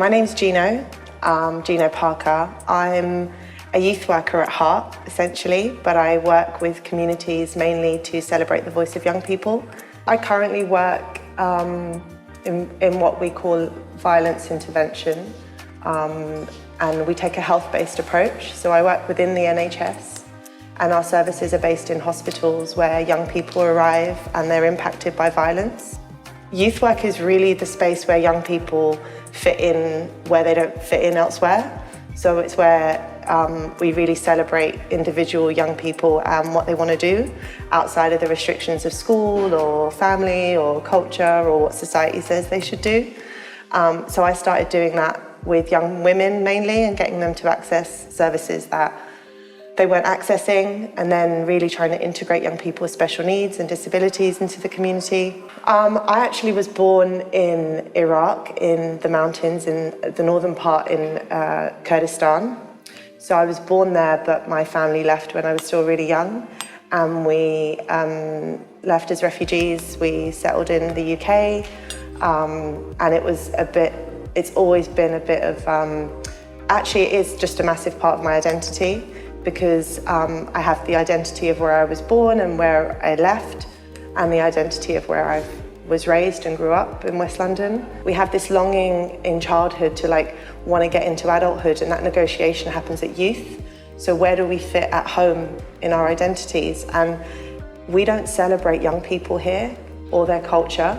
My name's Ghino Parker. I'm a youth worker at heart, essentially, but I work with communities mainly to celebrate the voice of young people. I currently work in what we call violence intervention, and we take a health-based approach. So I work within the NHS, and our services are based in hospitals where young people arrive and they're impacted by violence. Youth work is really the space where young people fit in where they don't fit in elsewhere. So it's where we really celebrate individual young people and what they want to do outside of the restrictions of school or family or culture or what society says they should do. So I started doing that with young women mainly and getting them to access services that they weren't accessing, and then really trying to integrate young people with special needs and disabilities into the community. I actually was born in Iraq, in the mountains, in the northern part in Kurdistan. So I was born there, but my family left when I was still really young, and we left as refugees. We settled in the UK, and it's always been a bit of, actually it is just a massive part of my identity, because I have the identity of where I was born and where I left, and the identity of where I was raised and grew up in West London. We have this longing in childhood to want to get into adulthood, and that negotiation happens at youth. So where do we fit at home in our identities? And we don't celebrate young people here or their culture.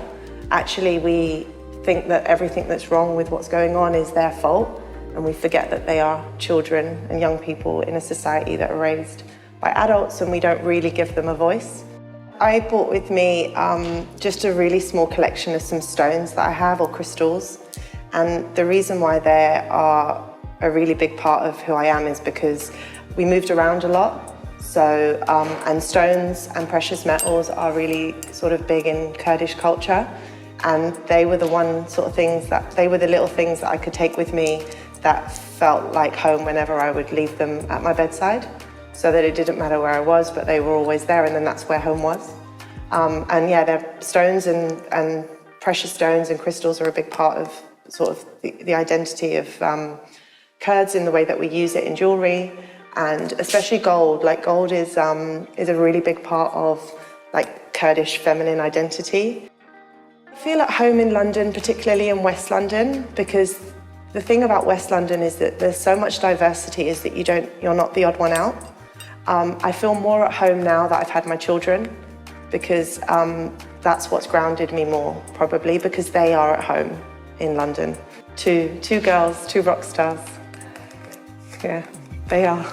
Actually, we think that everything that's wrong with what's going on is their fault. And we forget that they are children and young people in a society that are raised by adults, and we don't really give them a voice. I brought with me just a really small collection of some stones that I have, or crystals. And the reason why they are a really big part of who I am is because we moved around a lot. So, and stones and precious metals are really sort of big in Kurdish culture. And they were the little things that I could take with me that felt like home whenever I would leave them at my bedside, so that it didn't matter where I was, but they were always there, and then that's where home was. And yeah, they're stones and precious stones and crystals are a big part of sort of the identity of Kurds in the way that we use it in jewelry, and especially gold. Gold is a really big part of Kurdish feminine identity. I feel at home in London, particularly in West London, because the thing about West London is that there's so much diversity, is that you're not the odd one out. I feel more at home now that I've had my children, because that's what's grounded me more, probably, because they are at home in London. Two girls, two rock stars. Yeah, they are.